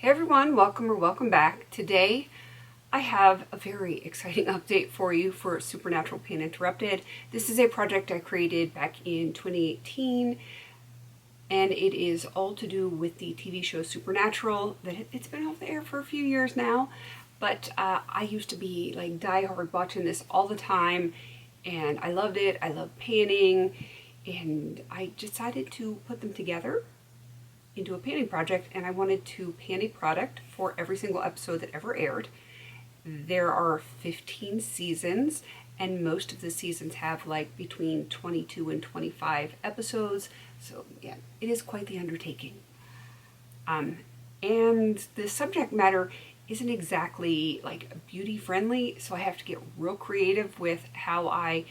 Hey everyone, welcome or welcome back. Today I have a very exciting update for you for Supernatural Pain Interrupted. This is a project I created back in 2018 and it is all to do with the TV show Supernatural. It's been off the air for a few years now, but I used to be like diehard watching this all the time and I loved it. I loved panning and I decided to put them together into a panning project, and I wanted to pan a product for every single episode that ever aired. There are 15 seasons and most of the seasons have like between 22 and 25 episodes, so yeah, it is quite the undertaking. And the subject matter isn't exactly like beauty friendly, so I have to get real creative with how I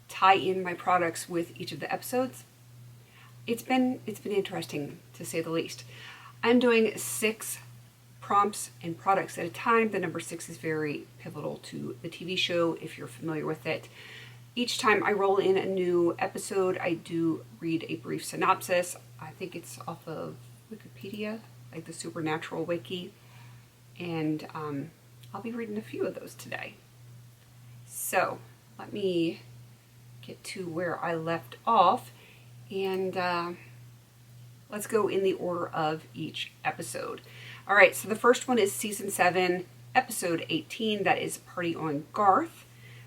tie in my products with each of the episodes. It's been interesting, to say the least. I'm doing 6 prompts and products at a time. The number 6 is very pivotal to the TV show, if you're familiar with it. Each time I roll in a new episode, I do read a brief synopsis. I think it's off of Wikipedia, like the Supernatural Wiki. And I'll be reading a few of those today. So let me get to where I left off. And let's go in the order of each episode. All right, so the first one is season 7, episode 18. That is Party on Garth.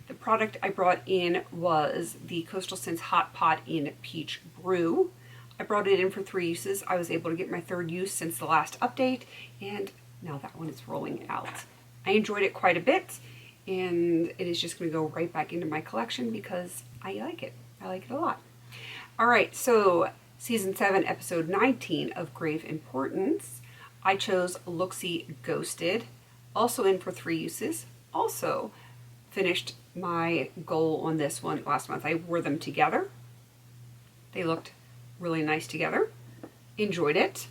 The product I brought in was the Coastal Scents Hot Pot in Peach Brew. I brought it in for 3 uses. I was able to get my 3rd use since the last update, and now that one is rolling out. I enjoyed it quite a bit, and it is just going to go right back into my collection because I like it. I like it a lot. Alright, so season 7, episode 19 of Grave Importance. I chose Looksy Ghosted, also in for 3 uses. Also finished my goal on this one last month. I wore them together. They looked really nice together. Enjoyed it.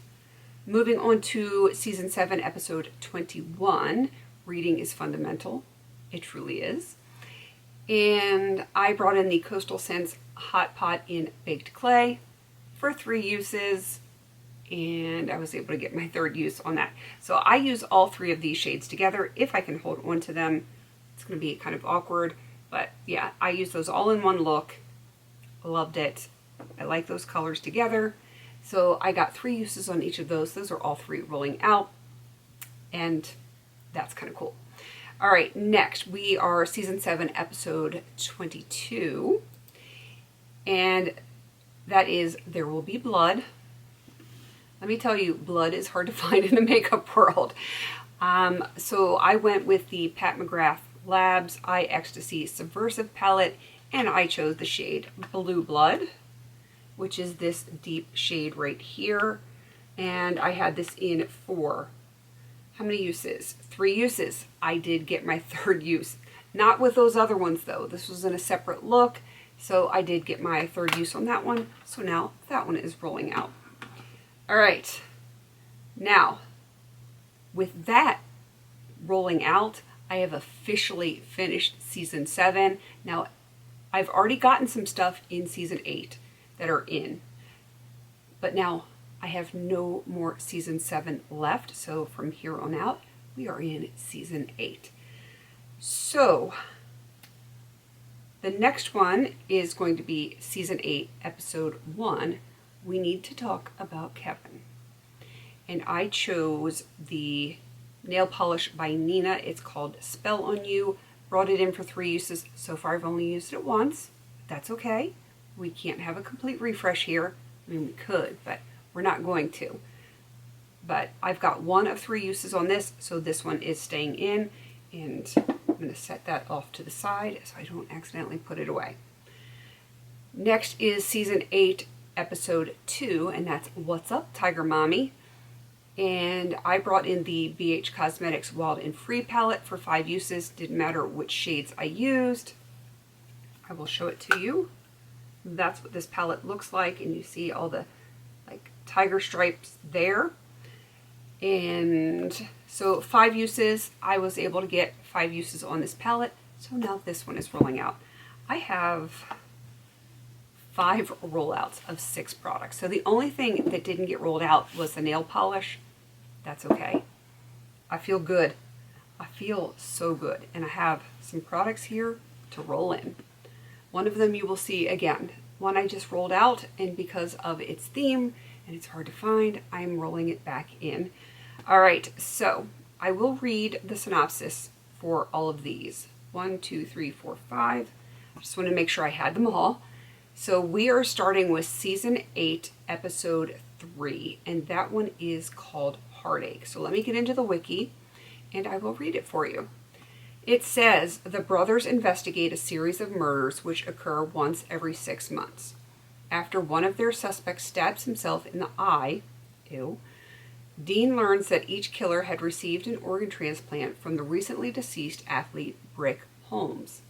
Moving on to season 7, episode 21. Reading is fundamental. It truly is. And I brought in the Coastal Scents Hot Pot in Baked Clay for 3 uses, and I was able to get my 3rd use on that. So I use all 3 of these shades together if I can hold on to them. It's going to be kind of awkward, but yeah, I use those all in one look. Loved it. I like those colors together. So I got 3 uses on each of those. Those are all 3 rolling out, and that's kind of cool. All right, next we are season 7, episode 22, and that is There Will Be Blood. Let me tell you, blood is hard to find in the makeup world. So I went with the Pat McGrath Labs Eye Ecstasy Subversive palette, and I chose the shade Blue Blood, which is this deep shade right here. And I had this in for, how many uses? 3 uses. I did get my 3rd use. Not with those other ones though. This was in a separate look. So I did get my 3rd use on that one. So now that one is rolling out. All right. Now, with that rolling out, I have officially finished season 7. Now, I've already gotten some stuff in season 8 that are in. But now I have no more season 7 left. So from here on out, we are in season 8. So the next one is going to be season 8, episode 1. We Need to Talk About Kevin. And I chose the nail polish by Nina. It's called Spell on You. Brought it in for 3 uses. So far I've only used it once. That's okay. We can't have a complete refresh here. I mean, we could, but we're not going to. But I've got 1 of 3 uses on this, so this one is staying in, and I'm going to set that off to the side so I don't accidentally put it away. Next is season 8, episode 2, and that's What's Up, Tiger Mommy? And I brought in the BH Cosmetics Wild and Free palette for 5 uses. Didn't matter which shades I used. I will show it to you. That's what this palette looks like, and you see all the like tiger stripes there. And so 5 uses, I was able to get 5 uses on this palette. So now this one is rolling out. I have 5 rollouts of 6 products. So the only thing that didn't get rolled out was the nail polish. That's okay. I feel good. I feel so good. And I have some products here to roll in. One of them you will see again. One I just rolled out, and because of its theme, and it's hard to find, I'm rolling it back in. All right, so I will read the synopsis for all of these. 1, 2, 3, 4, 5. I just want to make sure I had them all. So we are starting with season 8, episode 3, and that one is called Heartache. So let me get into the wiki, and I will read it for you. It says, the brothers investigate a series of murders which occur once every 6 months. After one of their suspects stabs himself in the eye, Dean learns that each killer had received an organ transplant from the recently deceased athlete Brick Holmes.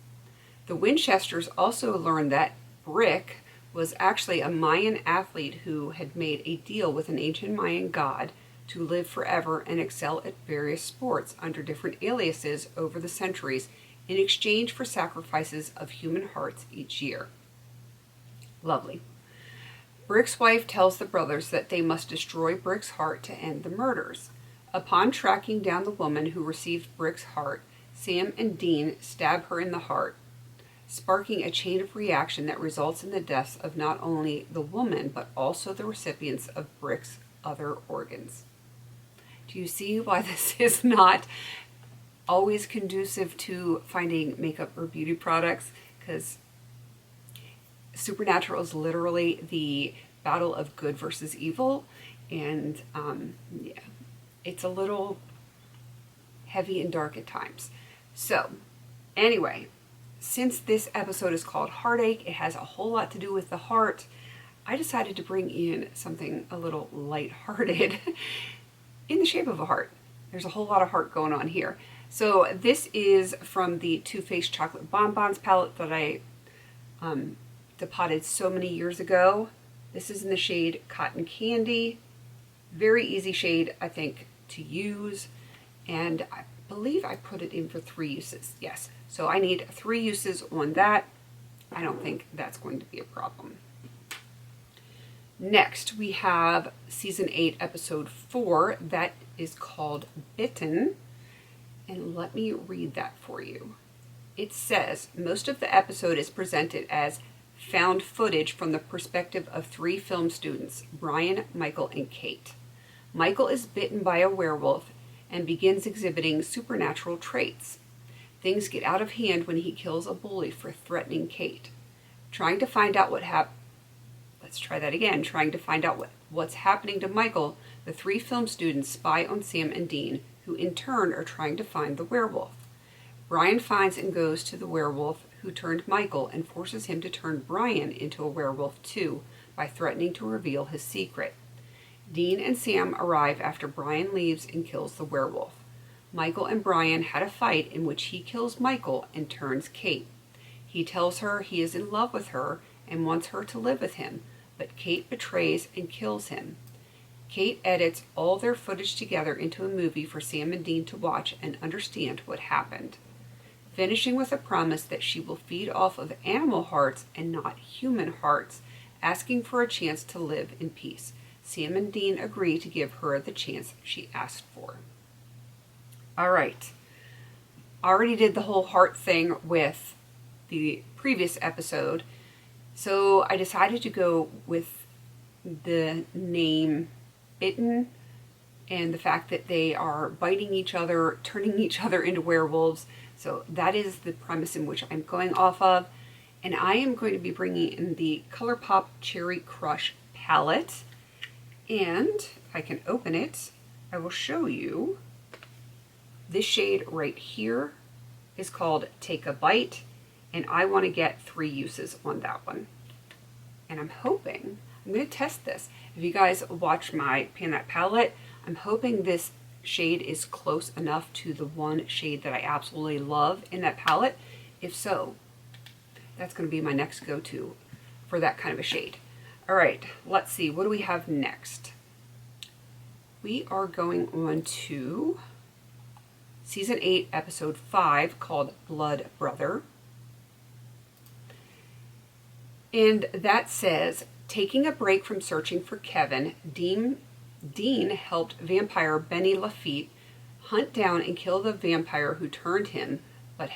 The Winchesters also learn that Brick was actually a Mayan athlete who had made a deal with an ancient Mayan god to live forever and excel at various sports under different aliases over the centuries in exchange for sacrifices of human hearts each year. Lovely. Brick's wife tells the brothers that they must destroy Brick's heart to end the murders. Upon tracking down the woman who received Brick's heart, Sam and Dean stab her in the heart, sparking a chain of reaction that results in the deaths of not only the woman but also the recipients of Brick's other organs. Do you see why this is not always conducive to finding makeup or beauty products? Because Supernatural is literally the battle of good versus evil, and yeah, it's a little heavy and dark at times. So anyway, since this episode is called Heartache, it has a whole lot to do with the heart. I decided to bring in something a little lighthearted in the shape of a heart. There's a whole lot of heart going on here. So this is from the Too Faced Chocolate Bonbons palette that I depotted so many years ago. This is in the shade Cotton Candy. Very easy shade, I think, to use. And I believe I put it in for 3 uses. Yes, so I need 3 uses on that. I don't think that's going to be a problem. Next, we have season 8, episode 4. That is called Bitten. And let me read that for you. It says, most of the episode is presented as found footage from the perspective of 3 film students, Brian, Michael, and Kate. Michael is bitten by a werewolf and begins exhibiting supernatural traits. Things get out of hand when he kills a bully for threatening Kate. Trying to find out what's happening to Michael, the 3 film students spy on Sam and Dean, who in turn are trying to find the werewolf. Brian finds and goes to the werewolf who turned Michael and forces him to turn Brian into a werewolf too by threatening to reveal his secret. Dean and Sam arrive after Brian leaves and kills the werewolf. Michael and Brian had a fight in which he kills Michael and turns Kate. He tells her he is in love with her and wants her to live with him, but Kate betrays and kills him. Kate edits all their footage together into a movie for Sam and Dean to watch and understand what happened, finishing with a promise that she will feed off of animal hearts and not human hearts, asking for a chance to live in peace. Sam and Dean agree to give her the chance she asked for. All right. I already did the whole heart thing with the previous episode, so I decided to go with the name Bitten and the fact that they are biting each other, turning each other into werewolves. So that is the premise in which I'm going off of. And I am going to be bringing in the ColourPop Cherry Crush palette. And if I can open it, I will show you. This shade right here is called Take a Bite. And I want to get 3 uses on that one. And I'm hoping, I'm going to test this. If you guys watch my Pan That palette, I'm hoping this shade is close enough to the one shade that I absolutely love in that palette. If so, that's going to be my next go-to for that kind of a shade. All right, let's see. What do we have next? We are going on to season 8, episode 5, called Blood Brother. And that says, taking a break from searching for Kevin, Dean helped vampire Benny Lafitte hunt down and kill the vampire who turned him, but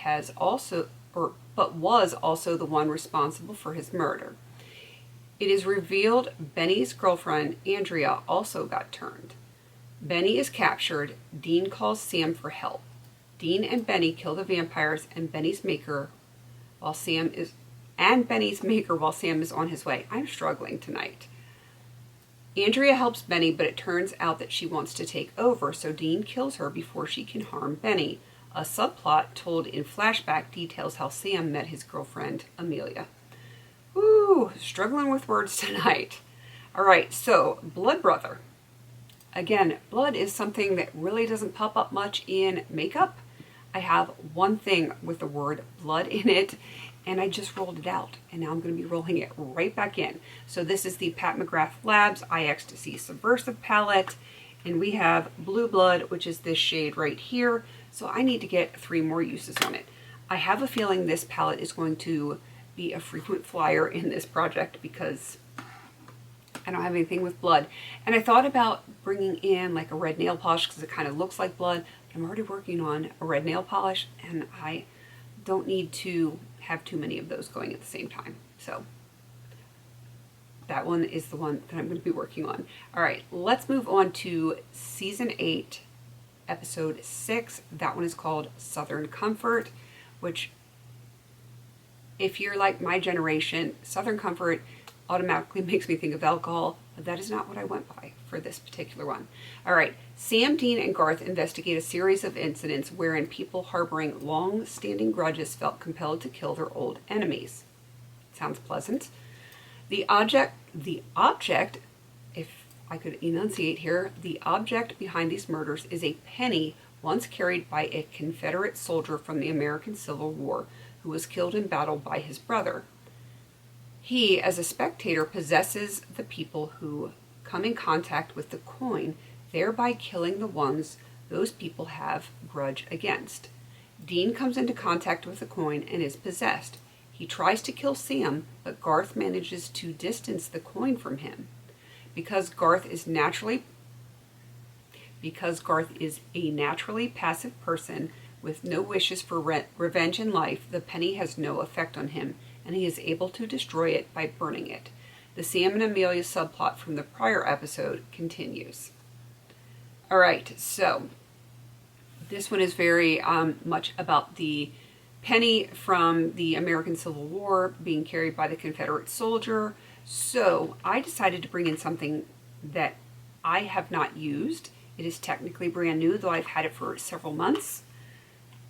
was also the one responsible for his murder. It is revealed Benny's girlfriend, Andrea, also got turned. Benny is captured. Dean calls Sam for help. Dean and Benny kill the vampires and Benny's maker while Sam is on his way. I'm struggling tonight. Andrea helps Benny, but it turns out that she wants to take over, so Dean kills her before she can harm Benny. A subplot told in flashback details how Sam met his girlfriend, Amelia. Ooh, struggling with words tonight. All right, so Blood Brother. Again, blood is something that really doesn't pop up much in makeup. I have one thing with the word blood in it, and I just rolled it out, and now I'm going to be rolling it right back in. So this is the Pat McGrath Labs iEcstasy Subversive palette, and we have Blue Blood, which is this shade right here. So I need to get 3 more uses on it. I have a feeling this palette is going to be a frequent flyer in this project because I don't have anything with blood. And I thought about bringing in like a red nail polish because it kind of looks like blood. But I'm already working on a red nail polish and I don't need to have too many of those going at the same time. So that one is the one that I'm going to be working on. All right, let's move on to Season 8, Episode 6. That one is called Southern Comfort, which if you're like my generation, Southern Comfort automatically makes me think of alcohol, but that is not what I went by for this particular one. All right, Sam, Dean, and Garth investigate a series of incidents wherein people harboring long-standing grudges felt compelled to kill their old enemies. Sounds pleasant. The object, if I could enunciate here, the object behind these murders is a penny once carried by a Confederate soldier from the American Civil War who was killed in battle by his brother. He, as a spectator, possesses the people who come in contact with the coin, thereby killing the ones those people have grudge against. Dean comes into contact with the coin and is possessed. He tries to kill Sam, but Garth manages to distance the coin from him. Because Garth is a naturally passive person with no wishes for revenge in life, the penny has no effect on him, and he is able to destroy it by burning it. The Sam and Amelia subplot from the prior episode continues. All right, so this one is very much about the penny from the American Civil War being carried by the Confederate soldier. So I decided to bring in something that I have not used. It is technically brand new, though I've had it for several months.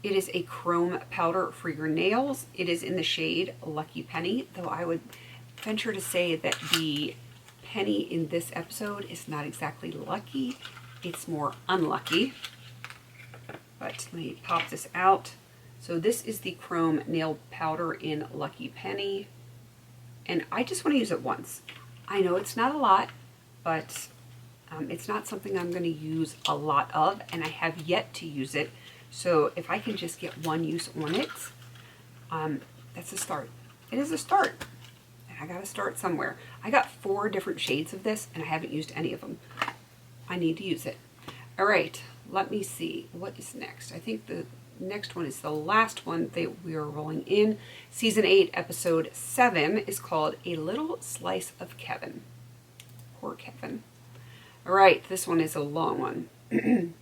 It is a chrome powder for your nails. It is in the shade Lucky Penny, though I would venture to say that the penny in this episode is not exactly lucky. It's more unlucky. But let me pop this out. So this is the chrome nail powder in Lucky Penny. And I just want to use it once. I know it's not a lot, but it's not something I'm going to use a lot of, and I have yet to use it. So if I can just get one use on it, that's a start. It is a start. And I got to start somewhere. I got 4 different shades of this, and I haven't used any of them. I need to use it. All right, let me see. What is next? I think the next one is the last one that we are rolling in. Season 8, Episode 7 is called A Little Slice of Kevin. Poor Kevin. All right, this one is a long one.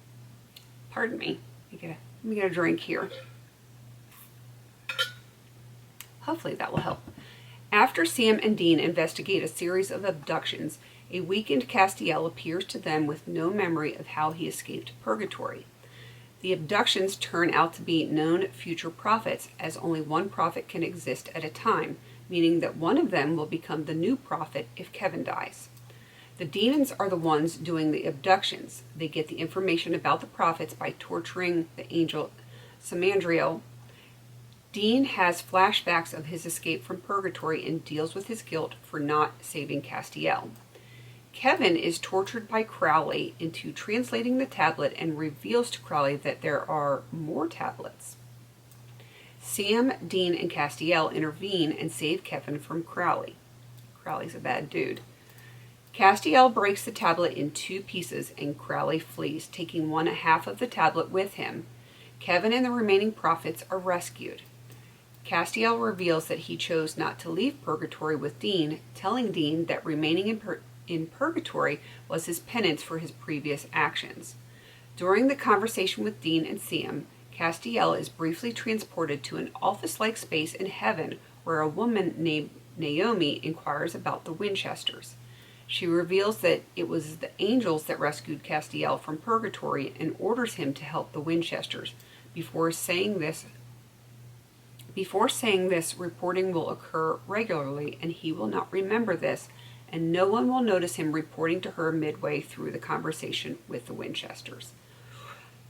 Pardon me. Let me get a drink here. Hopefully that will help. After Sam and Dean investigate a series of abductions, a weakened Castiel appears to them with no memory of how he escaped purgatory. The abductions turn out to be known future prophets, as only one prophet can exist at a time, meaning that one of them will become the new prophet if Kevin dies. The demons are the ones doing the abductions. They get the information about the prophets by torturing the angel Samandriel. Dean has flashbacks of his escape from purgatory and deals with his guilt for not saving Castiel. Kevin is tortured by Crowley into translating the tablet and reveals to Crowley that there are more tablets. Sam, Dean, and Castiel intervene and save Kevin from Crowley. Crowley's a bad dude. Castiel breaks the tablet in 2 pieces and Crowley flees, taking 1/2 of the tablet with him. Kevin and the remaining prophets are rescued. Castiel reveals that he chose not to leave Purgatory with Dean, telling Dean that remaining in Purgatory was his penance for his previous actions. During the conversation with Dean and Sam, Castiel is briefly transported to an office-like space in heaven where a woman named Naomi inquires about the Winchesters. She reveals that it was the angels that rescued Castiel from Purgatory and orders him to help the Winchesters. Before saying this, reporting will occur regularly and he will not remember this, and no one will notice him reporting to her midway through the conversation with the Winchesters.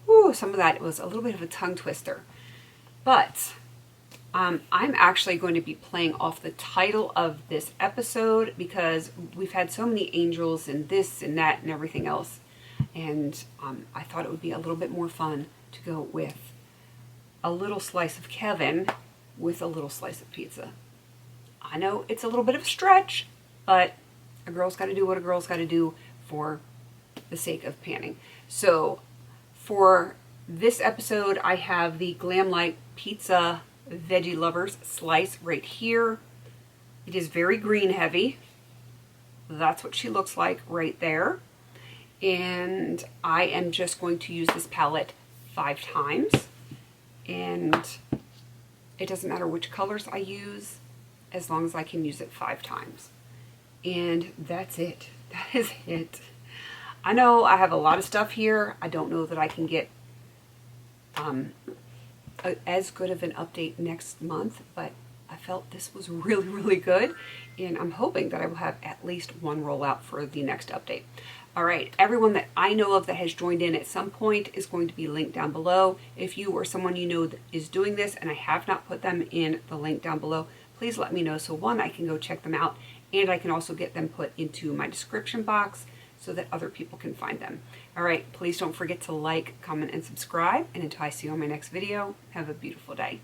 Ooh, some of that was a little bit of a tongue twister. But I'm actually going to be playing off the title of this episode because we've had so many angels and this and that and everything else. And I thought it would be a little bit more fun to go with a little slice of Kevin with a little slice of pizza. I know it's a little bit of a stretch, but a girl's got to do what a girl's got to do for the sake of panning. So for this episode, I have the Glam Light Pizza Veggie Lovers slice right here. It is very green heavy. That's what she looks like right there. And I am just going to use this palette 5 times. And it doesn't matter which colors I use as long as I can use it 5 times. And that's it. That is it. I know I have a lot of stuff here. I don't know that I can get as good of an update next month, but I felt this was really, really good, and I'm hoping that I will have at least one rollout for the next update. All right, everyone that I know of that has joined in at some point is going to be linked down below. If you or someone you know that is doing this and I have not put them in the link down below, please let me know so one, I can go check them out, and I can also get them put into my description box so that other people can find them. All right, please don't forget to like, comment, and subscribe. And until I see you on my next video, have a beautiful day.